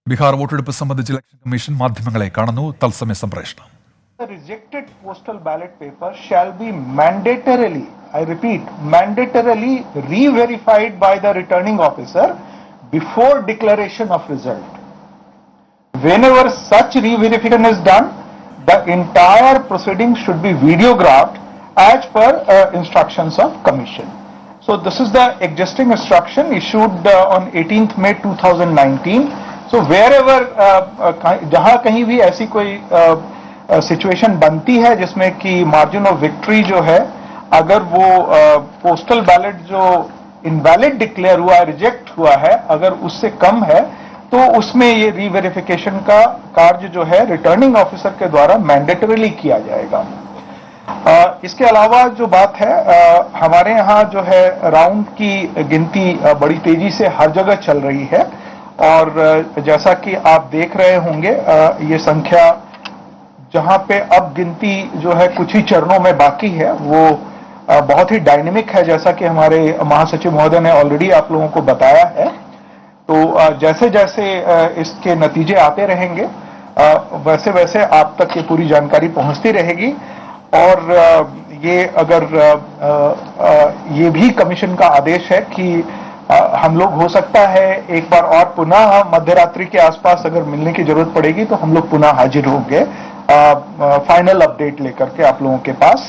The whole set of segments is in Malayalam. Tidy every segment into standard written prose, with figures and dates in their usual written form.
ബീഹാർ വോട്ടെടുപ്പ് സംബന്ധിച്ച് ഇലക്ഷൻ കമ്മീഷൻ മാധ്യമങ്ങളെ കാണുന്നു. തത്സമയ സംപ്രേഷണം. The rejected postal ballot paper shall be mandatorily, I repeat, mandatorily re-verified by the returning officer before declaration of result. Whenever such re-verification is done, the entire proceeding should be videographed as per instructions of commission. So this is the existing instruction issued on 18th May 2019. So wherever जहाँ कहीं भी ऐसी कोई सिचुएशन बनती है जिसमें कि मार्जिन ऑफ विक्ट्री जो है, अगर वो पोस्टल बैलेट जो इनवैलिड डिक्लेयर हुआ है, रिजेक्ट हुआ है, अगर उससे कम है तो उसमें ये रीवेरिफिकेशन का कार्य जो है रिटर्निंग ऑफिसर के द्वारा मैंडेटरीली किया जाएगा। इसके अलावा जो बात है, हमारे यहाँ जो है राउंड की गिनती बड़ी तेजी से हर जगह चल रही है और जैसा कि आप देख रहे होंगे, ये संख्या जहां पे अब गिनती जो है कुछ ही चरणों में बाकी है वो बहुत ही डायनेमिक है, जैसा कि हमारे महासचिव महोदय ने ऑलरेडी आप लोगों को बताया है। तो जैसे जैसे इसके नतीजे आते रहेंगे वैसे वैसे आप तक ये पूरी जानकारी पहुंचती रहेगी और ये अगर ये भी कमीशन का आदेश है कि हम लोग हो सकता है एक बार और पुनः मध्य रात्रि के आसपास अगर मिलने की जरूरत पड़ेगी तो हम लोग पुनः हाजिर होंगे फाइनल अपडेट लेकर के आप लोगों के पास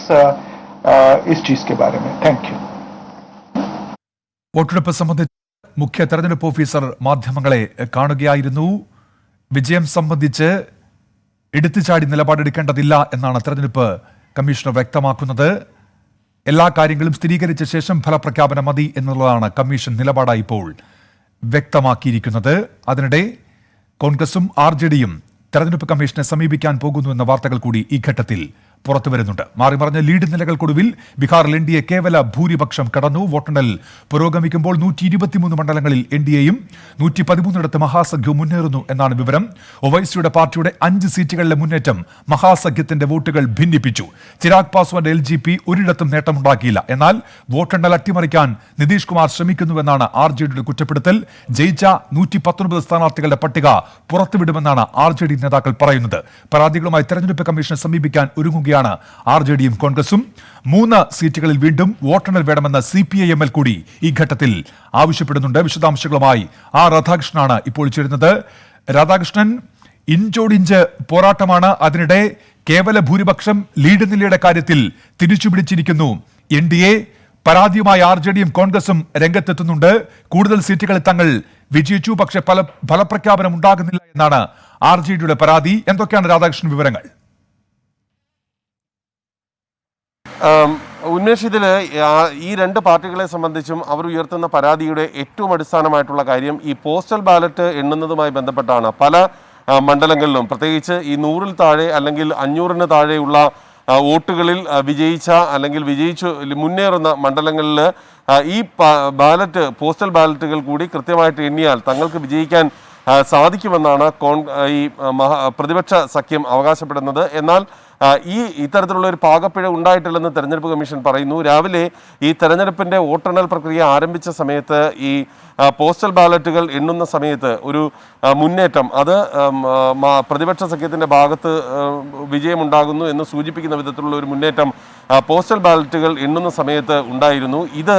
इस चीज के बारे में। Thank you. വോട്ടെടുപ്പ് സംബന്ധിച്ച് മുഖ്യ തെരഞ്ഞെടുപ്പ് ഓഫീസർ മാധ്യമങ്ങളെ കാണുകയായിരുന്നു. വിജയം സംബന്ധിച്ച് എടുത്തുചാടി നിലപാടെടുക്കേണ്ടതില്ല എന്നാണ് തെരഞ്ഞെടുപ്പ് കമ്മീഷണർ വ്യക്തമാക്കുന്നത്. എല്ലാ കാര്യങ്ങളും സ്ഥിരീകരിച്ച ശേഷം ഫലപ്രഖ്യാപനം മതി എന്നുള്ളതാണ് കമ്മീഷൻ നിലപാടായി ഇപ്പോൾ വ്യക്തമാക്കിയിരിക്കുന്നത്. അതിനിടെ കോൺഗ്രസും RJDയും തെരഞ്ഞെടുപ്പ് കമ്മീഷനെ സമീപിക്കാൻ പോകുന്നു എന്ന വാർത്തകൾ കൂടി ഈ ഘട്ടത്തിൽ പുറത്തുവരുന്നുണ്ട്. മാറിമറിഞ്ഞ ലീഡ് നിലകൾക്കൊടുവിൽ ബീഹാറിൽ NDA കേവല ഭൂരിപക്ഷം കടന്നു. വോട്ടെണ്ണൽ പുരോഗമിക്കുമ്പോൾ 123 മണ്ഡലങ്ങളിൽ NDAയും 113 മഹാസഖ്യവും മുന്നേറുന്നു എന്നാണ് വിവരം. ഒവൈസിയുടെ പാർട്ടിയുടെ 5 സീറ്റുകളിലെ മുന്നേറ്റം മഹാസഖ്യത്തിന്റെ വോട്ടുകൾ ഭിന്നിപ്പിച്ചു. ചിരാഗ് പാസ്വാന്റെ LGP ഒരിടത്തും നേട്ടമുണ്ടാക്കിയില്ല. എന്നാൽ വോട്ടെണ്ണൽ അട്ടിമറിക്കാൻ നിതീഷ് കുമാർ ശ്രമിക്കുന്നുവെന്നാണ് RJDയുടെ കുറ്റപ്പെടുത്തൽ. ജയിച്ച 119 സ്ഥാനാർത്ഥികളുടെ പട്ടിക പുറത്തുവിടുമെന്നാണ് RJD നേതാക്കൾ പറയുന്നത്. പരാതികളുമായി തെരഞ്ഞെടുപ്പ് കമ്മീഷനെ സമീപിക്കാൻ ഒരുങ്ങുകയാണ് RJDയും കോൺഗ്രസും. 3 സീറ്റുകളിൽ വീണ്ടും വോട്ടെണ്ണൽ വേണമെന്ന് CPIML കൂടി ഈ ഘട്ടത്തിൽ ആവശ്യപ്പെടുന്നുണ്ട്. വിശദാംശങ്ങളുമായി രാധാകൃഷ്ണനാണ് ഇപ്പോൾ ചേരുന്നത്. രാധാകൃഷ്ണൻ, ഇഞ്ചോടിഞ്ച് പോരാട്ടമാണ്. അതിനിടെ കേവല ഭൂരിപക്ഷം ലീഡ് നിലയുടെ കാര്യത്തിൽ തിരിച്ചുപിടിച്ചിരിക്കുന്നു. NDA പരാതിയുമായി RJDയും കോൺഗ്രസും രംഗത്തെത്തുന്നുണ്ട്. കൂടുതൽ സീറ്റുകളിൽ തങ്ങൾ വിജയിച്ചു, പക്ഷെ ഫലപ്രഖ്യാപനം ഉണ്ടാകുന്നില്ല എന്നാണ് RJDയുടെ പരാതി. എന്തൊക്കെയാണ് രാധാകൃഷ്ണൻ വിവരങ്ങൾ? ഉന്മേഷ്, ഇതിൽ ഈ രണ്ട് പാർട്ടികളെ സംബന്ധിച്ചും അവർ ഉയർത്തുന്ന പരാതിയുടെ ഏറ്റവും അടിസ്ഥാനമായിട്ടുള്ള കാര്യം ഈ പോസ്റ്റൽ ബാലറ്റ് എണ്ണുന്നതുമായി ബന്ധപ്പെട്ടാണ്. പല മണ്ഡലങ്ങളിലും, പ്രത്യേകിച്ച് ഈ 100-ൽ താഴെ അല്ലെങ്കിൽ 500-ന് താഴെയുള്ള വോട്ടുകളിൽ വിജയിച്ച അല്ലെങ്കിൽ വിജയിച്ചു മുന്നേറുന്ന മണ്ഡലങ്ങളിൽ ഈ പോസ്റ്റൽ ബാലറ്റുകൾ കൂടി കൃത്യമായിട്ട് എണ്ണിയാൽ തങ്ങൾക്ക് വിജയിക്കാൻ സാധിക്കുമെന്നാണ് ഈ പ്രതിപക്ഷ സഖ്യം അവകാശപ്പെടുന്നത്. എന്നാൽ ഇത്തരത്തിലുള്ള ഒരു പാകപ്പിഴ ഉണ്ടായിട്ടില്ലെന്ന് തെരഞ്ഞെടുപ്പ് കമ്മീഷൻ പറയുന്നു. രാവിലെ ഈ തെരഞ്ഞെടുപ്പിന്റെ വോട്ടെണ്ണൽ പ്രക്രിയ ആരംഭിച്ച സമയത്ത് ഈ പോസ്റ്റൽ ബാലറ്റുകൾ എണ്ണുന്ന സമയത്ത് ഒരു മുന്നേറ്റം, അത് പ്രതിപക്ഷ സഖ്യത്തിന്റെ ഭാഗത്ത് വിജയമുണ്ടാകുന്നു എന്ന് സൂചിപ്പിക്കുന്ന വിധത്തിലുള്ള ഒരു മുന്നേറ്റം പോസ്റ്റൽ ബാലറ്റുകൾ എണ്ണുന്ന സമയത്ത് ഉണ്ടായിരുന്നു. ഇത്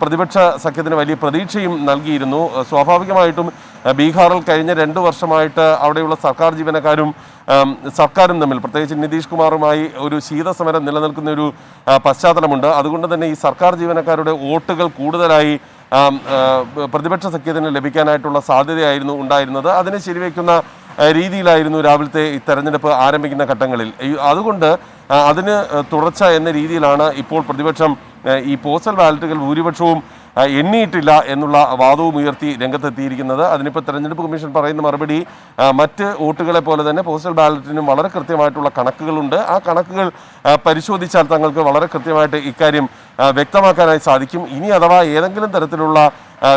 പ്രതിപക്ഷ സഖ്യത്തിന് വലിയ പ്രതീക്ഷയും നൽകിയിരുന്നു. സ്വാഭാവികമായിട്ടും ബീഹാറിൽ കഴിഞ്ഞ 2 വർഷമായിട്ട് അവിടെയുള്ള സർക്കാർ ജീവനക്കാരും സർക്കാരും തമ്മിൽ, പ്രത്യേകിച്ച് നിതീഷ് കുമാറുമായി ഒരു ശീതസമരം നിലനിൽക്കുന്ന ഒരു പശ്ചാത്തലമുണ്ട്. അതുകൊണ്ട് തന്നെ ഈ സർക്കാർ ജീവനക്കാരുടെ വോട്ടുകൾ കൂടുതലായി പ്രതിപക്ഷ സഖ്യത്തിന് ലഭിക്കാനായിട്ടുള്ള സാധ്യതയായിരുന്നു ഉണ്ടായിരുന്നത്. അതിനെ ശരിവയ്ക്കുന്ന രീതിയിലായിരുന്നു രാവിലത്തെ ഈ തെരഞ്ഞെടുപ്പ് ആരംഭിക്കുന്ന ഘട്ടങ്ങളിൽ. അതുകൊണ്ട് അതിന് തുടർച്ച എന്ന രീതിയിലാണ് ഇപ്പോൾ പ്രതിപക്ഷം ഈ പോസ്റ്റൽ ബാലറ്റുകൾ ഭൂരിപക്ഷവും എണ്ണിയിട്ടില്ല എന്നുള്ള വാദവും ഉയർത്തി രംഗത്തെത്തിയിരിക്കുന്നത്. അതിനിപ്പോൾ തെരഞ്ഞെടുപ്പ് കമ്മീഷൻ പറയുന്ന മറുപടി, മറ്റ് വോട്ടുകളെ പോലെ തന്നെ പോസ്റ്റൽ ബാലറ്റിനും വളരെ കൃത്യമായിട്ടുള്ള കണക്കുകളുണ്ട്. ആ കണക്കുകൾ പരിശോധിച്ചാൽ തങ്ങൾക്ക് വളരെ കൃത്യമായിട്ട് ഇക്കാര്യം വ്യക്തമാക്കാനായി സാധിക്കും. ഇനി അഥവാ ഏതെങ്കിലും തരത്തിലുള്ള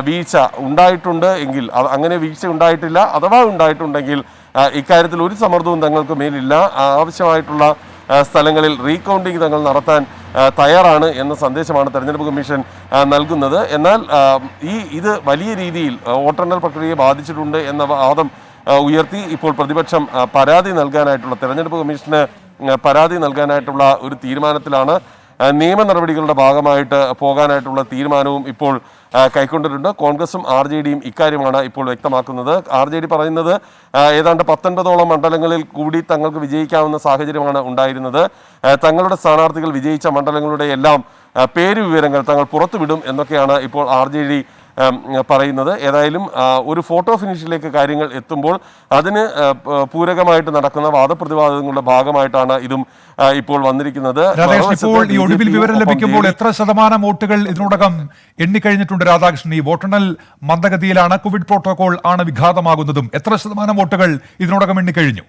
വീഴ്ച ഉണ്ടായിട്ടുണ്ട് എങ്കിൽ, അങ്ങനെ വീഴ്ച ഉണ്ടായിട്ടില്ല, അഥവാ ഉണ്ടായിട്ടുണ്ടെങ്കിൽ ഇക്കാര്യത്തിൽ ഒരു സമ്മർദ്ദവും തങ്ങൾക്ക് മേലില്ല. ആവശ്യമായിട്ടുള്ള സ്ഥലങ്ങളിൽ റീകൗണ്ടിങ് തങ്ങൾ നടത്താൻ തയ്യാറാണ് എന്ന സന്ദേശമാണ് തെരഞ്ഞെടുപ്പ് കമ്മീഷൻ നൽകുന്നത്. എന്നാൽ ഇത് വലിയ രീതിയിൽ വോട്ടെണ്ണൽ പ്രക്രിയയെ ബാധിച്ചിട്ടുണ്ട് എന്ന വാദം ഉയർത്തി ഇപ്പോൾ പ്രതിപക്ഷം പരാതി നൽകാനായിട്ടുള്ള തെരഞ്ഞെടുപ്പ് കമ്മീഷന് പരാതി നൽകാനായിട്ടുള്ള ഒരു തീരുമാനത്തിലാണ്. നിയമ നടപടികളുടെ ഭാഗമായിട്ട് പോകാനായിട്ടുള്ള തീരുമാനവും ഇപ്പോൾ കൈക്കൊണ്ടിട്ടുണ്ട്. കോൺഗ്രസും RJDയും ഇക്കാര്യമാണ് ഇപ്പോൾ വ്യക്തമാക്കുന്നത്. RJD പറയുന്നത് ഏതാണ്ട് 19ഓളം മണ്ഡലങ്ങളിൽ കൂടി തങ്ങൾക്ക് വിജയിക്കാവുന്ന സാഹചര്യമാണ് ഉണ്ടായിരുന്നത്. തങ്ങളുടെ സ്ഥാനാർത്ഥികൾ വിജയിച്ച മണ്ഡലങ്ങളുടെ എല്ലാം പേര് വിവരങ്ങൾ തങ്ങൾ പുറത്തുവിടും എന്നൊക്കെയാണ് ഇപ്പോൾ RJD പറയുന്നത്. ഏതായാലും ഒരു ഫോട്ടോ ഫിനിഷിലേക്ക് കാര്യങ്ങൾ എത്തുമ്പോൾ അതിന് പൂരകമായിട്ട് നടക്കുന്ന വാദപ്രതിവാദങ്ങളുടെ ഭാഗമായിട്ടാണ് ഇതും ഇപ്പോൾ വന്നിരിക്കുന്നത്. ഇപ്പോൾ ഈ ഒടുവിൽ വിവരം ലഭിക്കുമ്പോൾ എത്ര ശതമാനം വോട്ടുകൾ ഇതിനോടകം എണ്ണിക്കഴിഞ്ഞിട്ടുണ്ട് രാധാകൃഷ്ണൻ? ഈ വോട്ടെണ്ണൽ മന്ദഗതിയിലാണ്, കോവിഡ് പ്രോട്ടോകോൾ ആണ് വിഘാതമാകുന്നതും. എത്ര ശതമാനം വോട്ടുകൾ ഇതിനോടകം എണ്ണിക്കഴിഞ്ഞു?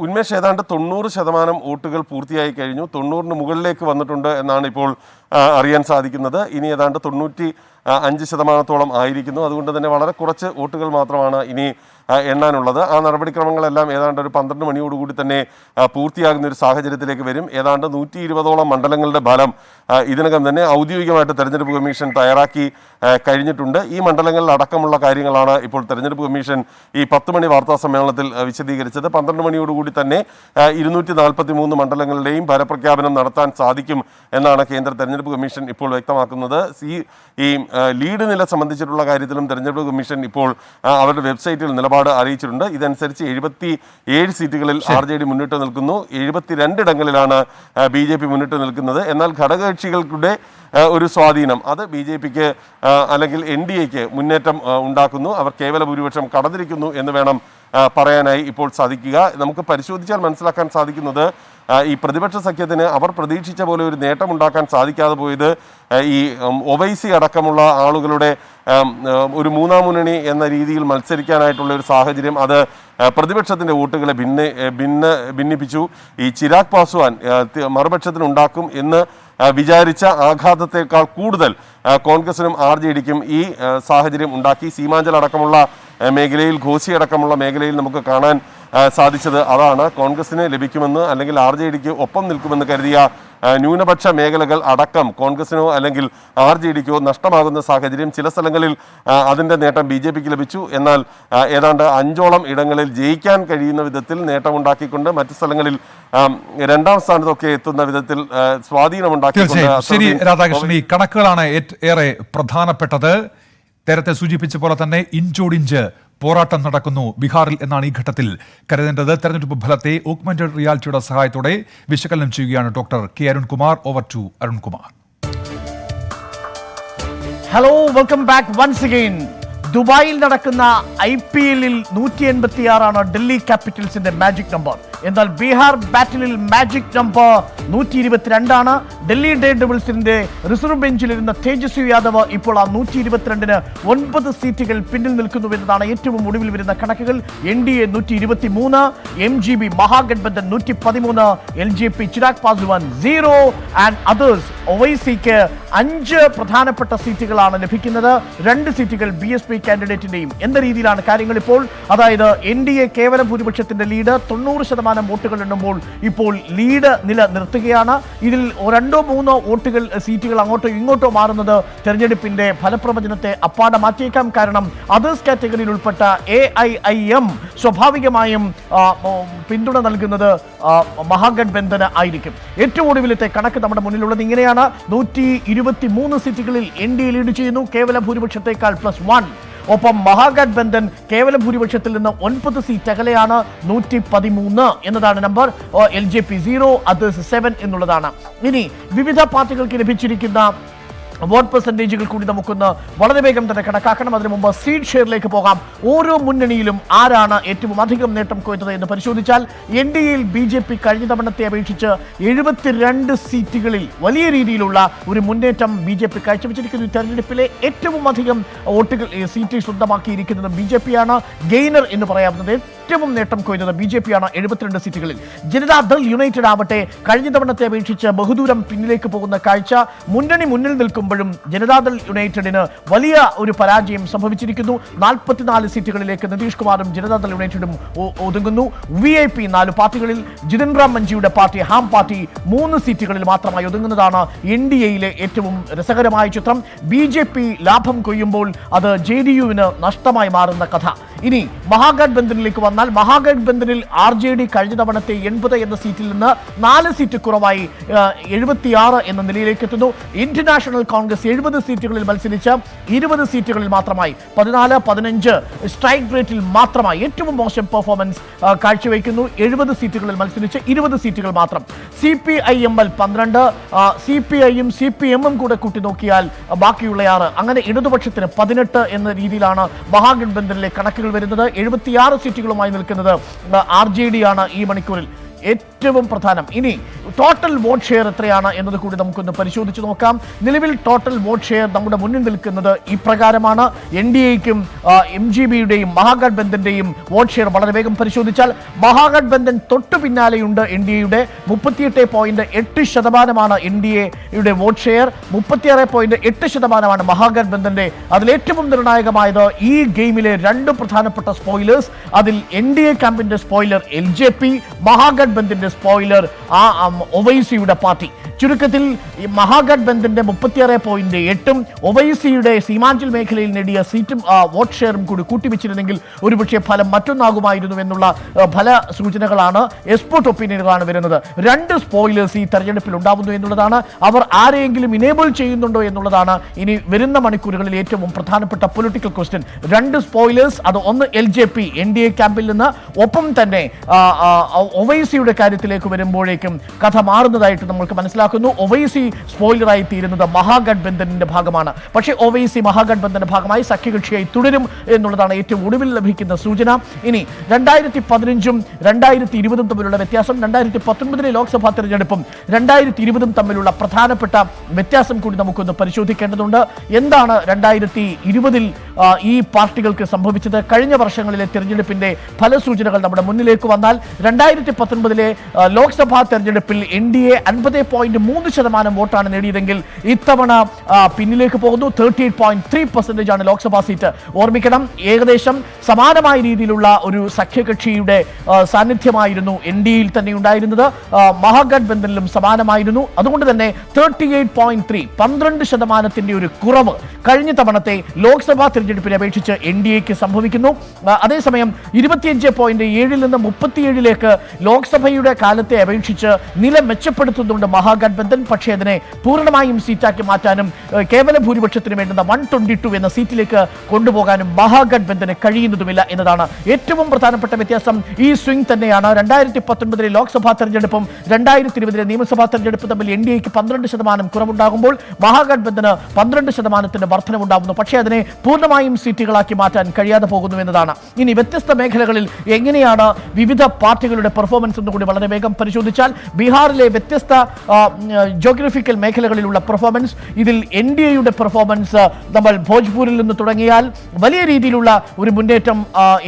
ഉന്മേഷ്, ഏതാണ്ട് 90% വോട്ടുകൾ പൂർത്തിയായി കഴിഞ്ഞു. 90-ന് മുകളിലേക്ക് വന്നിട്ടുണ്ട് എന്നാണ് ഇപ്പോൾ അറിയാൻ സാധിക്കുന്നത്. ഇനി ഏതാണ്ട് 95% ആയിരിക്കുന്നു. അതുകൊണ്ട് തന്നെ വളരെ കുറച്ച് വോട്ടുകൾ മാത്രമാണ് ഇനി എണ്ണാനുള്ളത്. ആ നടപടിക്രമങ്ങളെല്ലാം ഏതാണ്ട് ഒരു 12 മണിയോടുകൂടി തന്നെ പൂർത്തിയാകുന്ന ഒരു സാഹചര്യത്തിലേക്ക് വരും. ഏതാണ്ട് 120ഓളം മണ്ഡലങ്ങളുടെ ഫലം ഇതിനകം തന്നെ ഔദ്യോഗികമായിട്ട് തെരഞ്ഞെടുപ്പ് കമ്മീഷൻ തയ്യാറാക്കി കഴിഞ്ഞിട്ടുണ്ട്. ഈ മണ്ഡലങ്ങളിൽ അടക്കമുള്ള കാര്യങ്ങളാണ് ഇപ്പോൾ തെരഞ്ഞെടുപ്പ് കമ്മീഷൻ ഈ 10 മണി വാർത്താ സമ്മേളനത്തിൽ വിശദീകരിച്ചത്. 12 മണിയോടുകൂടി തന്നെ 243 മണ്ഡലങ്ങളുടെയും ഫലപ്രഖ്യാപനം നടത്താൻ സാധിക്കും എന്നാണ് കേന്ദ്ര തെരഞ്ഞെടുപ്പ് കമ്മീഷൻ ഇപ്പോൾ വ്യക്തമാക്കുന്നത്. ഈ ലീഡ് നില സംബന്ധിച്ചിട്ടുള്ള കാര്യത്തിലും തെരഞ്ഞെടുപ്പ് കമ്മീഷൻ ഇപ്പോൾ അവരുടെ വെബ്സൈറ്റിൽ നിലപാട് അറിയിച്ചിട്ടുണ്ട്. ഇതനുസരിച്ച് 77 സീറ്റുകളിൽ RJD മുന്നിട്ട് നിൽക്കുന്നു. 72 ഇടങ്ങളിലാണ് BJP മുന്നിട്ട് നിൽക്കുന്നത്. എന്നാൽ ഘടകകക്ഷികളുടെ ഒരു സ്വാധീനം അത് BJPക്ക് അല്ലെങ്കിൽ NDAക്ക് മുന്നേറ്റം ഉണ്ടാക്കുന്നു. അവർ കേവല ഭൂരിപക്ഷം കടന്നിരിക്കുന്നു എന്ന് വേണം പറയാനായി ഇപ്പോൾ സാധിക്കുക. നമുക്ക് പരിശോധിച്ചാൽ മനസ്സിലാക്കാൻ സാധിക്കുന്നത് ഈ പ്രതിപക്ഷ സഖ്യത്തിന് അവർ പ്രതീക്ഷിച്ച പോലെ ഒരു നേട്ടം ഉണ്ടാക്കാൻ സാധിക്കാതെ പോയത് ഈ ഒവൈസി അടക്കമുള്ള ആളുകളുടെ ഒരു മൂന്നാം മുന്നണി എന്ന രീതിയിൽ മത്സരിക്കാനായിട്ടുള്ള ഒരു സാഹചര്യം അത് പ്രതിപക്ഷത്തിൻ്റെ വോട്ടുകളെ ഭിന്നിപ്പിച്ചു. ഈ ചിരാഗ് പാസ്വാൻ മറുപക്ഷത്തിനുണ്ടാക്കും എന്ന് വിചാരിച്ച ആഘാതത്തെക്കാൾ കൂടുതൽ കോൺഗ്രസിനും RJDക്കും ഈ സാഹചര്യം ഉണ്ടാക്കി. സീമാഞ്ചൽ അടക്കമുള്ള മേഖലയിൽ, ഘോസി അടക്കമുള്ള മേഖലയിൽ നമുക്ക് കാണാൻ സാധിച്ചത് അതാണ്. കോൺഗ്രസിന് ലഭിക്കുമെന്ന് അല്ലെങ്കിൽ RJDക്ക് ഒപ്പം നിൽക്കുമെന്ന് കരുതിയ ന്യൂനപക്ഷ മേഖലകൾ അടക്കം കോൺഗ്രസിനോ അല്ലെങ്കിൽ RJDക്കോ നഷ്ടമാകുന്ന സാഹചര്യം. ചില സ്ഥലങ്ങളിൽ അതിൻ്റെ നേട്ടം BJPക്ക് ലഭിച്ചു. എന്നാൽ ഏതാണ്ട് 5ഓളം ഇടങ്ങളിൽ ജയിക്കാൻ കഴിയുന്ന വിധത്തിൽ നേട്ടമുണ്ടാക്കിക്കൊണ്ട് മറ്റു സ്ഥലങ്ങളിൽ 2ാം സ്ഥാനത്തൊക്കെ എത്തുന്ന വിധത്തിൽ സ്വാധീനമുണ്ടാക്കിക്കൊണ്ട്. ശരി രാധാകൃഷ്ണൻ, ഈ കണക്കുകളാണ് ഏറെ പ്രധാനപ്പെട്ടത്. നേരത്തെ സൂചിപ്പിച്ച പോലെ തന്നെ ഇഞ്ചോടിഞ്ച് പോരാട്ടം നടക്കുന്നു ബീഹാറിൽ എന്നാണ് ഈ ഘട്ടത്തിൽ കരുതേണ്ടത്. തെരഞ്ഞെടുപ്പ് ഫലത്തെ ഓഗ്മെന്റഡ് റിയാലിറ്റിയുടെ സഹായത്തോടെ വിശകലനം ചെയ്യുകയാണ് doctor K Arunkumar. Over to Arunkumar. Hello, welcome back once again. ദുബായിൽ നടക്കുന്ന IPL-ൽ 186 ഡൽഹി ക്യാപിറ്റൽസിന്റെ മാജിക് നമ്പർ. എന്നാൽ ബീഹാർ ബാറ്റിലിൽ മാജിക് നമ്പർ 122 ഡൽഹി ഡേ ഡബിൾസിന്റെ റിസർവ് ബെഞ്ചിലിരുന്ന തേജസ്വി യാദവ് ഇപ്പോൾ ആ 122-ന് 9 സീറ്റുകൾ പിന്നിൽ നിൽക്കുന്നു എന്നതാണ് ഏറ്റവും ഒടുവിൽ വരുന്ന കണക്കുകൾ. NDA 123, MGB Mahagathbandhan 113, LJP Chirag Paswan 0 and others ഒവൈസിക്ക് 5 പ്രധാനപ്പെട്ട സീറ്റുകളാണ് ലഭിക്കുന്നത്. 2 സീറ്റുകൾ BSP കാൻഡിഡേറ്റിന്റെയും എന്ന രീതിയിലാണ് കാര്യങ്ങൾ ഇപ്പോൾ. അതായത് NDA കേവല ഭൂരിപക്ഷത്തിന്റെ ലീഡ് 90% വോട്ടുകൾ എണ്ണുമ്പോൾ ഇപ്പോൾ ലീഡ് നില നിർത്തുകയാണ്. ഇതിൽ 2-3 സീറ്റുകൾ അങ്ങോട്ടോ ഇങ്ങോട്ടോ മാറുന്നത് തെരഞ്ഞെടുപ്പിന്റെ ഫലപ്രവചനത്തെ അപ്പാടെ മാറ്റിയേക്കാം. കാരണം അതേഴ്സ് കാറ്റഗറിയിൽ ഉൾപ്പെട്ട AIIM സ്വാഭാവികമായും പിന്തുണ നൽകുന്നത് മഹാഗഠബന്ധന് ആയിരിക്കും. ഏറ്റവും ഒടുവിലത്തെ കണക്ക് നമ്മുടെ മുന്നിലുള്ളത് ഇങ്ങനെയാണ്. 123 സീറ്റുകളിൽ NDA ലീഡ് ചെയ്യുന്നു, കേവല ഭൂരിപക്ഷത്തെക്കാൾ +1. ഒപ്പം മഹാഗഠബന്ധൻ കേവല ഭൂരിപക്ഷത്തിൽ നിന്ന് 9 സീറ്റ് അകലെയാണ്. 113 എന്നതാണ് നമ്പർ. LJP 0, അതേഴ്സ് 7 എന്നുള്ളതാണ്. ഇനി വിവിധ പാർട്ടികൾക്ക് ലഭിച്ചിരിക്കുന്ന വോട്ട് പെർസെൻറ്റേജുകൾ കൂടി നമുക്കൊന്ന് വളരെ വേഗം തന്നെ കണക്കാക്കണം. അതിനു മുമ്പ് സീറ്റ് ഷെയറിലേക്ക് പോകാം. ഓരോ മുന്നണിയിലും ആരാണ് ഏറ്റവും അധികം നേട്ടം കൊയ്തത് എന്ന് പരിശോധിച്ചാൽ NDAയിൽ BJP കഴിഞ്ഞ തവണത്തെ അപേക്ഷിച്ച് 72 സീറ്റുകളിൽ വലിയ രീതിയിലുള്ള ഒരു മുന്നേറ്റം BJP കാഴ്ചവെച്ചിരിക്കുന്നു. തെരഞ്ഞെടുപ്പിലെ ഏറ്റവും അധികം വോട്ടുകൾ സീറ്റ് സ്വന്തമാക്കിയിരിക്കുന്നത് BJPയാണ്. ഗെയിനർ എന്ന് പറയാവുന്നത് ഏറ്റവും നേട്ടം കൊയ്തത് BJPയാണ് 72 സീറ്റുകളിൽ. ജനതാദൾ യുണൈറ്റഡ് ആവട്ടെ കഴിഞ്ഞ തവണത്തെ അപേക്ഷിച്ച് ബഹുദൂരം പിന്നിലേക്ക് പോകുന്ന കാഴ്ച. മുന്നണി മുന്നിൽ നിൽക്കുമ്പോൾ വരുമ്പോഴും ജനതാദൾ യുണൈറ്റഡിന് വലിയ ഒരു പരാജയം സംഭവിച്ചിരിക്കുന്നു. 44 സീറ്റുകളിലേക്ക് നിതീഷ് കുമാറും ജനതാദൾ യുണൈറ്റഡും ഒതുങ്ങുന്നു. VIP 4 പാർട്ടികളിൽ ജിതിൻ റാം മഞ്ജിയുടെ പാർട്ടി ഹാം പാർട്ടി 3 സീറ്റുകളിൽ മാത്രമായി ഒതുങ്ങുന്നതാണ് NDAയിലെ ഏറ്റവും രസകരമായ ചിത്രം. BJP ലാഭം കൊയ്യുമ്പോൾ അത് JDUവിന് നഷ്ടമായി മാറുന്ന കഥ. ഇനി മഹാഗഠബന്ധനിലേക്ക് വന്നാൽ മഹാഗഠബന്ധനിൽ RJD കഴിഞ്ഞ തവണത്തെ 80 എന്ന സീറ്റിൽ നിന്ന് 4 സീറ്റ് കുറവായി 76 എന്ന നിലയിലേക്ക് എത്തുന്നു. ഇന്ത്യൻ നാഷണൽ കോൺഗ്രസ് 70 സീറ്റുകളിൽ മത്സരിച്ച് 20 സീറ്റുകളിൽ മാത്രമായി 14-15 സ്ട്രൈക്ക് റേറ്റിൽ മാത്രമായി ഏറ്റവും മോശം പെർഫോമൻസ് കാഴ്ചവെക്കുന്നു. 70 സീറ്റുകളിൽ മത്സരിച്ച് 20 സീറ്റുകൾ മാത്രം. CPIML 12, CPIയും CPMും കൂടെ കൂട്ടി നോക്കിയാൽ ബാക്കിയുള്ള 6, അങ്ങനെ ഇടതുപക്ഷത്തിന് 18 എന്ന രീതിയിലാണ് മഹാഗഠബന്ധനിലെ കണക്കുകൾ വരുന്നത്. 76 സീറ്റുകളുമായി നിൽക്കുന്നത് RJD ആണ് ഈ മണിക്കൂറിൽ. ഏറ്റവും പ്രധാനം ഇനി ടോട്ടൽ വോട്ട് ഷെയർ എത്രയാണ് എന്നത് കൂടി നമുക്കൊന്ന് പരിശോധിച്ച് നോക്കാം. നിലവിൽ ടോട്ടൽ വോട്ട് ഷെയർ നമ്മുടെ മുന്നിൽ നിൽക്കുന്നത് ഇപ്രകാരമാണ്. NDAയ്ക്കും MGBയുടെയും മഹാഗഠബന്ധന്റെയും വോട്ട് ഷെയർ വളരെ വേഗം പരിശോധിച്ചാൽ മഹാഗഠബന്ധൻ തൊട്ടു പിന്നാലെയുണ്ട് NDAയുടെ 38.8% NDAയുടെ വോട്ട് ഷെയർ, 36.8% മഹാഗഠബന്ധന്റെ. അതിലേറ്റവും നിർണായകമായത് ഈ ഗെയിമിലെ 2 പ്രധാനപ്പെട്ട സ്പോയിലേഴ്സ്. അതിൽ NDA ക്യാമ്പിന്റെ സ്പോയിലർ LJP, മഹാഗഠബന്ധന്റെ സ്പോയിലർ ഒവൈസിയുടെ പാർട്ടി. ചുരുക്കത്തിൽ മഹാഗഠബന്ധന്റെ 36.8ഉം ഒവൈസിയുടെ സീമാഞ്ചൽ മേഖലയിൽ നേടിയ സീറ്റും വോട്ട് ഷെയറും കൂടി കൂട്ടിവെച്ചിരുന്നെങ്കിൽ ഒരുപക്ഷെ ഫലം മറ്റൊന്നാകുമായിരുന്നു എന്നുള്ള ഫല സൂചനകളാണ്, എക്സ്പേർട്ട് ഒപ്പീനിയനുകളാണ് വരുന്നത്. 2 സ്പോയിലേഴ്സ് ഈ തെരഞ്ഞെടുപ്പിൽ ഉണ്ടാവുന്നു എന്നുള്ളതാണ്. അവർ ആരെയെങ്കിലും ഇനേബിൾ ചെയ്യുന്നുണ്ടോ എന്നുള്ളതാണ് ഇനി വരുന്ന മണിക്കൂറുകളിൽ ഏറ്റവും പ്രധാനപ്പെട്ട പൊളിറ്റിക്കൽ ക്വസ്റ്റ്യൻ. 2 സ്പോയിലേഴ്സ്, അത് ഒന്ന് LJP NDA ക്യാമ്പിൽ നിന്ന്, ഒപ്പം തന്നെ ഒവൈസിയുടെ കാര്യത്തിലേക്ക് വരുമ്പോഴേക്കും കഥ മാറുന്നതായിട്ട് നമുക്ക് മനസ്സിലാക്കുന്നു. ഒവൈസി സ്പോയിലറായി തീരുന്നത് മഹാഗഠബന്ധനിന്റെ ഭാഗമാണ്. പക്ഷേ ഒവൈസി മഹാഗഠബന്ധന്റെ ഭാഗമായി സഖ്യകക്ഷിയായി തുടരും എന്നുള്ളതാണ് ഏറ്റവും ഒടുവിൽ ലഭിക്കുന്ന സൂചന. ഇനി 2015ഉം 2020ഉം തമ്മിലുള്ള വ്യത്യാസം, 2019 ലോക്സഭാ തെരഞ്ഞെടുപ്പും 2020ഉം തമ്മിലുള്ള പ്രധാനപ്പെട്ട വ്യത്യാസം കൂടി നമുക്കൊന്ന് പരിശോധിക്കേണ്ടതുണ്ട്. എന്താണ് 2020ൽ ഈ പാർട്ടികൾക്ക് സംഭവിച്ചത്? കഴിഞ്ഞ വർഷങ്ങളിലെ തെരഞ്ഞെടുപ്പിന്റെ ഫലസൂചനകൾ നമ്മുടെ മുന്നിലേക്ക് വന്നാൽ 2019 ലോക്സഭാ തെരഞ്ഞെടുപ്പിൽ NDA 50.3% വോട്ടാണ് നേടിയതെങ്കിൽ ഇത്തവണ പിന്നിലേക്ക് പോകുന്നു. 38.3% ആണ് ലോക്സഭാ സീറ്റ്. ഓർമ്മിക്കണം, ഏകദേശം സമാനമായ രീതിയിലുള്ള ഒരു സഖ്യകക്ഷിയുടെ സാന്നിധ്യമായിരുന്നു NDAയിൽ തന്നെ ഉണ്ടായിരുന്നത്. മഹാഗഠബന്ധനിലും സമാനമായിരുന്നു. അതുകൊണ്ട് തന്നെ 12% ഒരു കുറവ് കഴിഞ്ഞ തവണത്തെ ലോക്സഭാ തെരഞ്ഞെടുപ്പിനെ അപേക്ഷിച്ച് NDAക്ക് സംഭവിക്കുന്നു. അതേസമയം 25.7 നിന്ന് 37ലേക്ക് ലോക്സഭയുടെ കാലത്തെ അപേക്ഷിച്ച് നില മെച്ചപ്പെടുത്തുന്നുണ്ട് മഹാഗഠബന്ധൻ. പക്ഷേ അതിനെ പൂർണ്ണമായും സീറ്റാക്കി മാറ്റാനും കേവല ഭൂരിപക്ഷത്തിന് വേണ്ടുന്ന 122 എന്ന സീറ്റിലേക്ക് കൊണ്ടുപോകാനും മഹാഗഠബന്ധന് കഴിയുന്നതുമില്ല എന്നതാണ് ഏറ്റവും പ്രധാനപ്പെട്ട വ്യത്യാസം. ഈ സ്വിംഗ് തന്നെയാണ് 2019 ലോക്സഭാ തെരഞ്ഞെടുപ്പും 2020 നിയമസഭാ തെരഞ്ഞെടുപ്പും തമ്മിൽ. NDAക്ക് 12% കുറവുണ്ടാകുമ്പോൾ മഹാഗഠബന്ധന് 12% വർധനവുണ്ടാകുന്നു. പക്ഷേ അതിനെ പൂർണ്ണമായും സീറ്റുകളാക്കി മാറ്റാൻ കഴിയാതെ പോകുന്നു എന്നതാണ്. ഇനി വ്യത്യസ്ത മേഖലകളിൽ എങ്ങനെയാണ് വിവിധ പാർട്ടികളുടെ പെർഫോമൻസ് എന്നുകൂടി വളരെ വേഗം പരിശോധിച്ചാൽ ബീഹാറിലെ വ്യത്യസ്ത ജോഗ്രഫിക്കൽ മേഖലകളിലുള്ള പെർഫോമൻസ്, ഇതിൽ NDAയുടെ പെർഫോമൻസ് നമ്മൾ ഭോജ്പൂരിൽ നിന്ന് തുടങ്ങിയാൽ വലിയ രീതിയിലുള്ള ഒരു മുന്നേറ്റം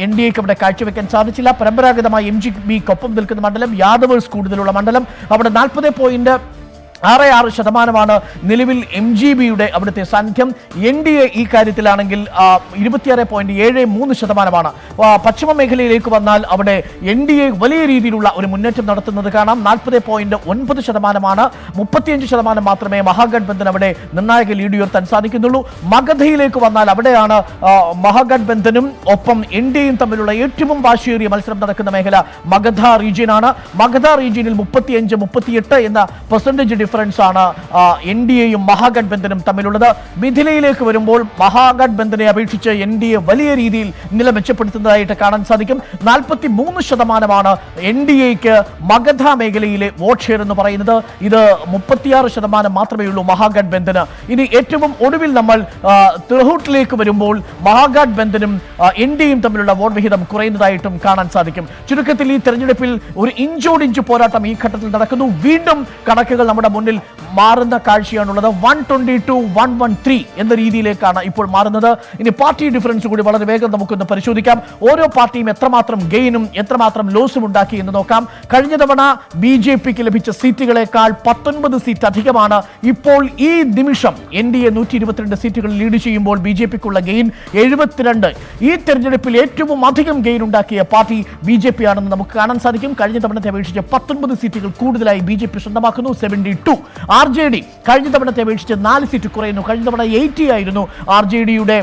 NDAക്ക് അവിടെ കാഴ്ചവെക്കാൻ സാധിച്ചില്ല. പരമ്പരാഗതമായി MGBക്കൊപ്പം നിൽക്കുന്ന മണ്ഡലം, യാദവേഴ്സ് കൂടുതലുള്ള മണ്ഡലം, അവിടെ 40.66% നിലവിൽ MGBയുടെ അവിടുത്തെ സാന്നിധ്യം. NDA ഈ കാര്യത്തിലാണെങ്കിൽ 26.73%. പശ്ചിമ മേഖലയിലേക്ക് വന്നാൽ അവിടെ NDA വലിയ രീതിയിലുള്ള ഒരു മുന്നേറ്റം നടത്തുന്നത് കാണാം. 40.9%. 35% മാത്രമേ മഹാഗഠബന്ധൻ അവിടെ നിർണായക ലീഡ് ഉയർത്താൻ സാധിക്കുന്നുള്ളൂ. മഗധയിലേക്ക് വന്നാൽ അവിടെയാണ് മഹാഗഠബന്ധനും ഒപ്പം NDAയും തമ്മിലുള്ള ഏറ്റവും വാശിയേറിയ മത്സരം നടക്കുന്ന മേഖല മഗധ റീജിയനാണ്. മഗധ റീജിയനിൽ 35-38 എന്ന പെർസെന്റേജ് ഡിഫറൻസ് ആണ് NDAയും മഹാഗഠബന്ധനും തമ്മിലുള്ളത്. മിഥിലയിലേക്ക് വരുമ്പോൾ മഹാഗഠബന്ധനെ അപേക്ഷിച്ച് NDA വലിയ രീതിയിൽ നില മെച്ചപ്പെടുത്തുന്നതായിട്ട് കാണാൻ സാധിക്കും. 43% NDAക്ക് മഗധ മേഖലയിലെ വോട്ട് ഷെയർ എന്ന് പറയുന്നത്. ഇത് 36% മാത്രമേ ഉള്ളൂ മഹാഗഠബന്ധന്. ഇനി ഏറ്റവും ഒടുവിൽ നമ്മൾ തിർഹൂട്ടിലേക്ക് വരുമ്പോൾ മഹാഗഠബന്ധനും NDAയും തമ്മിലുള്ള വോട്ട് വിഹിതം കുറയുന്നതായിട്ടും കാണാൻ സാധിക്കും. ചുരുക്കത്തിൽ ഈ തെരഞ്ഞെടുപ്പിൽ ഒരു ഇഞ്ചോടിഞ്ച് പോരാട്ടം ഈ ഘട്ടത്തിൽ നടക്കുന്നു. വീണ്ടും കണക്കുകൾ നമ്മുടെ മുന്നിൽ മാറുന്ന കാഴ്ചയാണുള്ളത്. 122-113 എന്ന രീതിയിലേക്കാണ് ഇപ്പോൾ മാറുന്നത്. ഇനി പാർട്ടി ഡിഫറൻസ് കൂടി വളരെ വേഗം നമുക്കൊന്ന് പരിശോധിക്കാം. ഓരോ പാർട്ടിയും എത്രമാത്രം ഗെയിനും എത്രമാത്രം ലോസും ഉണ്ടാക്കി എന്ന് നോക്കാം. കഴിഞ്ഞ തവണ BJPക്ക് ലഭിച്ച സീറ്റുകളെക്കാൾ 19 സീറ്റ് അധികമാണ് ഇപ്പോൾ ഈ നിമിഷം NDA 122 സീറ്റുകൾ ലീഡ് ചെയ്യുമ്പോൾ BJPക്കുള്ള ഗെയിൻ 72. ഈ തെരഞ്ഞെടുപ്പിൽ ഏറ്റവും അധികം ഗെയിൻ ഉണ്ടാക്കിയ പാർട്ടി BJP ആണെന്ന് നമുക്ക് കാണാൻ സാധിക്കും. കഴിഞ്ഞ തവണത്തെ അപേക്ഷിച്ച് 19 സീറ്റുകൾ കൂടുതലായി BJP സ്വന്തമാക്കുന്നു. 72. RJD കഴിഞ്ഞ തവണത്തെ അപേക്ഷിച്ച് 4 സീറ്റ് കുറയുന്നു. കഴിഞ്ഞ തവണ 80 ആയിരുന്നു RJDയുടെ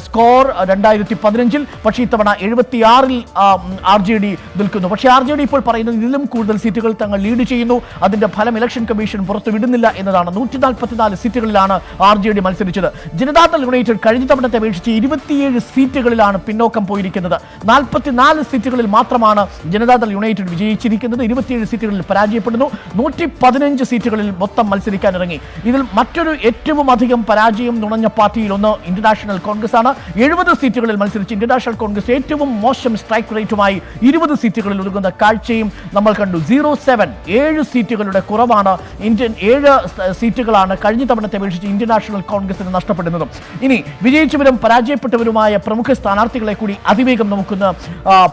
സ്കോർ 2015-ൽ. പക്ഷേ ഇത്തവണ 76-ൽ RJD നിൽക്കുന്നു. പക്ഷേ RJD ഇപ്പോൾ പറയുന്നത് ഇതിലും കൂടുതൽ സീറ്റുകൾ തങ്ങൾ ലീഡ് ചെയ്യുന്നു. അതിന്റെ ഫലം ഇലക്ഷൻ കമ്മീഷൻ പുറത്തുവിടുന്നില്ല എന്നതാണ്. 144 സീറ്റുകളിലാണ് RJD മത്സരിച്ചത്. ജനതാദൾ യുണൈറ്റഡ് കഴിഞ്ഞ തവണത്തെ അപേക്ഷിച്ച് 27 സീറ്റുകളിലാണ് പിന്നോക്കം പോയിരിക്കുന്നത്. 44 സീറ്റുകളിൽ മാത്രമാണ് ജനതാദൾ യുണൈറ്റഡ് വിജയിച്ചിരിക്കുന്നത്. 27 സീറ്റുകളിൽ പരാജയപ്പെടുന്നു. 115 സീറ്റുകളിൽ മൊത്തം മത്സരിക്കാൻ ഇറങ്ങി. ഇതിൽ മറ്റൊരു ഏറ്റവും അധികം പരാജയം നുണഞ്ഞ പാർട്ടിയിൽ ഒന്ന് ഇന്ത്യൻ നാഷണൽ കോൺഗ്രസ് ആണ്. 70 സീറ്റുകളിൽ മത്സരിച്ച് ഇന്ത്യൻ നാഷണൽ കോൺഗ്രസ് ഏറ്റവും മോശം സ്ട്രൈക്ക് റേറ്റുമായി 20 സീറ്റുകളിൽ ഒതുങ്ങുന്ന കാഴ്ചയും നമ്മൾ കണ്ടു. 7 സീറ്റുകളുടെ കുറവാണ്. 7 സീറ്റുകളാണ് കഴിഞ്ഞ തവണത്തെ അപേക്ഷിച്ച് ഇന്ത്യൻ നാഷണൽ കോൺഗ്രസിന് നഷ്ടപ്പെടുന്നതും. ഇനി വിജയിച്ചവരും പരാജയപ്പെട്ടവരുമായ പ്രമുഖ സ്ഥാനാർത്ഥികളെ കൂടി അതിവേഗം നമുക്കൊന്ന്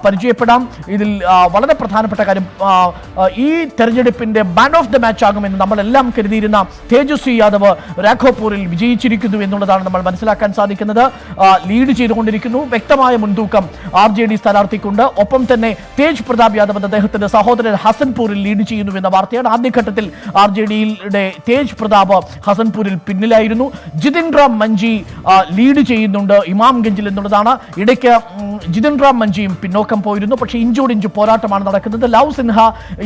പരിചയപ്പെടാം. ഇതിൽ വളരെ പ്രധാനപ്പെട്ട കാര്യം ഈ തെരഞ്ഞെടുപ്പിന്റെ മാൻ ഓഫ് ദ മാച്ച് ആകുമെന്ന് നമ്മളെല്ലാം കരുതിയിരുന്ന തേജസ്വി യാദവ് രാഘോപൂരിൽ വിജയിച്ചിരിക്കുന്നു എന്നുള്ളതാണ് നമ്മൾ മനസ്സിലാക്കാൻ സാധിക്കുന്നത്. ലീഡ് ചെയ്തുകൊണ്ടിരിക്കുന്നു. വ്യക്തമായ മുൻതൂക്കം RJD സ്ഥാനാർത്ഥിക്കുണ്ട്. ഒപ്പം തന്നെ തേജ് പ്രതാപ് യാദവ് അദ്ദേഹത്തിന്റെ സഹോദരൻ ഹസൻപൂരിൽ ലീഡ് ചെയ്യുന്നു എന്ന വാർത്തയാണ്. ആദ്യഘട്ടത്തിൽ RJDയുടെ തേജ് പ്രതാപ് ഹസൻപൂരിൽ പിന്നിലായിരുന്നു. ജിതിൻ റാം മഞ്ചി ലീഡ് ചെയ്യുന്നുണ്ട് ഇമാംഗഞ്ചിൽ എന്നുള്ളതാണ്. ഇടയ്ക്ക് ജിതിൻ റാം മഞ്ചിയും പിന്നോക്കം പോയിരുന്നു. പക്ഷേ ഇഞ്ചോടിഞ്ച് പോരാട്ടമാണ് നടക്കുന്നത്. ലവ് സിൻഹ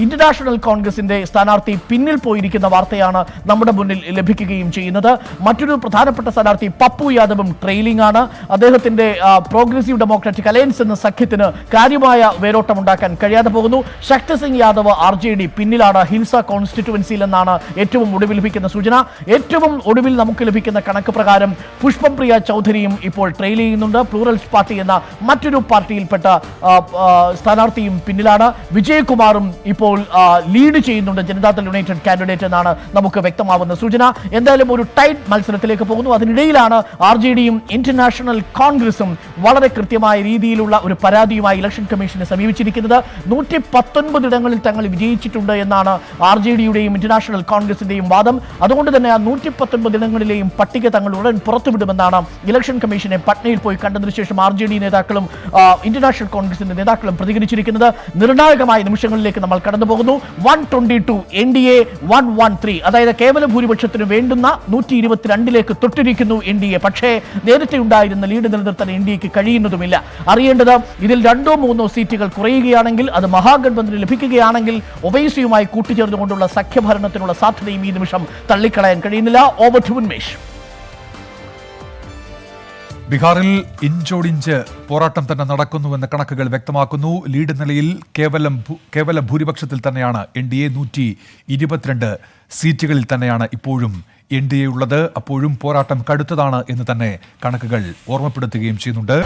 ഇന്ത്യൻ നാഷണൽ കോൺഗ്രസിന്റെ സ്ഥാനാർത്ഥി പിന്നിൽ പോയിരിക്കുന്ന വാർത്തയാണ് നമ്മുടെ മുന്നിൽ ലഭിക്കുകയും ചെയ്യുന്നത്. മറ്റൊരു പ്രധാനപ്പെട്ട സ്ഥാനാർത്ഥി പപ്പു യാദവും ട്രെയിലിംഗ് ആണ്. അദ്ദേഹത്തിന്റെ പ്രോഗ്രസീവ് ഡെമോക്രാറ്റിക് അലയൻസ് എന്ന സഖ്യത്തിന് കാര്യമായ വേരോട്ടം ഉണ്ടാക്കാൻ കഴിയാതെ പോകുന്നു. ശക്തി സിംഗ് യാദവ് RJD പിന്നിലാണ് ഹിൽസ കോൺസ്റ്റിറ്റ്യുവൻസിയിൽ എന്നാണ് ഏറ്റവും ഒടുവിൽ ലഭിക്കുന്ന സൂചന. ഏറ്റവും ഒടുവിൽ നമുക്ക് ലഭിക്കുന്ന കണക്ക് പ്രകാരം പുഷ്പപ്രിയ ചൗധരിയും ഇപ്പോൾ ട്രെയിൽ ചെയ്യുന്നുണ്ട്. പ്ലൂറൽസ് പാർട്ടി എന്ന മറ്റൊരു പാർട്ടിയിൽപ്പെട്ട സ്ഥാനാർത്ഥിയും പിന്നിലാണ്. വിജയകുമാറും ഇപ്പോൾ ലീഡ് ചെയ്യുന്നുണ്ട് ജനതാദൾ യുണൈറ്റഡ് കാൻഡിഡേറ്റ് എന്നാണ് നമുക്ക് വ്യക്തമാവുന്ന സൂചന. എന്തായാലും ഒരു ടൈറ്റ് മത്സരത്തിലേക്ക് പോകുന്നു. അതിനിടയിലാണ് RJDയും ഇന്ത്യൻ നാഷണൽ കോൺഗ്രസും വളരെ കൃത്യമായ രീതിയിലുള്ള ഒരു പരാതിയുമായി ഇലക്ഷൻ കമ്മീഷനെ സമീപിച്ചിരിക്കുന്നത്. 119 ഇടങ്ങളിൽ തങ്ങൾ വിജയിച്ചിട്ടുണ്ട് എന്നാണ് RJDയുടെയും ഇന്ത്യൻ നാഷണൽ കോൺഗ്രസിന്റെയും വാദം. അതുകൊണ്ട് തന്നെ ആ 119 ഇടങ്ങളിലെയും പട്ടിക തങ്ങൾ ഉടൻ പുറത്തുവിടുമെന്നാണ് ഇലക്ഷൻ കമ്മീഷനെ പട്നയിൽ പോയി കണ്ടതിനു ശേഷം RJD നേതാക്കളും ഇന്ത്യൻ നാഷണൽ കോൺഗ്രസിന്റെ നേതാക്കളും പ്രതികരിച്ചിരിക്കുന്നത്. നിർണായകമായ നിമിഷങ്ങളിലേക്ക് നമ്മൾ കടന്നു പോകുന്നു. 122 NDA 113, അതായത് കേവല ഭൂരിപക്ഷത്തിന് വേണ്ടുന്ന 122ലേക്ക് തൊട്ടിരിക്കുന്നു NDA. പക്ഷേ നേരത്തെ ഉണ്ടായിരുന്ന ലീഡ് നിലനിർത്താൻ NDAക്ക് കഴിയുന്നതുമില്ല. അറിയേണ്ടത് ഇതിൽ 2-3 സീറ്റുകൾ കുറയുകയാണെങ്കിൽ, അത് മഹാഗഠബന്ധന് ലഭിക്കുകയാണെങ്കിൽ ഒവൈസിയുമായി കൂട്ടിച്ചേർന്നുകൊണ്ടുള്ള സഖ്യഭരണത്തിനുള്ള സാധ്യതയും ഈ നിമിഷം തള്ളിക്കളയാൻ കഴിയുന്നില്ല. Over to Unmesh. ബീഹാറിൽ ഇഞ്ചോടിഞ്ച് പോരാട്ടം തന്നെ നടക്കുന്നുവെന്ന കണക്കുകൾ വ്യക്തമാക്കുന്നു. ലീഡ് നിലയിൽ കേവല ഭൂരിപക്ഷത്തിൽ തന്നെയാണ് NDA. 122 സീറ്റുകളിൽ തന്നെയാണ് ഇപ്പോഴും NDA ഉള്ളത്. അപ്പോഴും പോരാട്ടം കടുത്തതാണ് എന്ന് തന്നെ കണക്കുകൾ ഓർമ്മപ്പെടുത്തുകയും ചെയ്യുന്നുണ്ട്.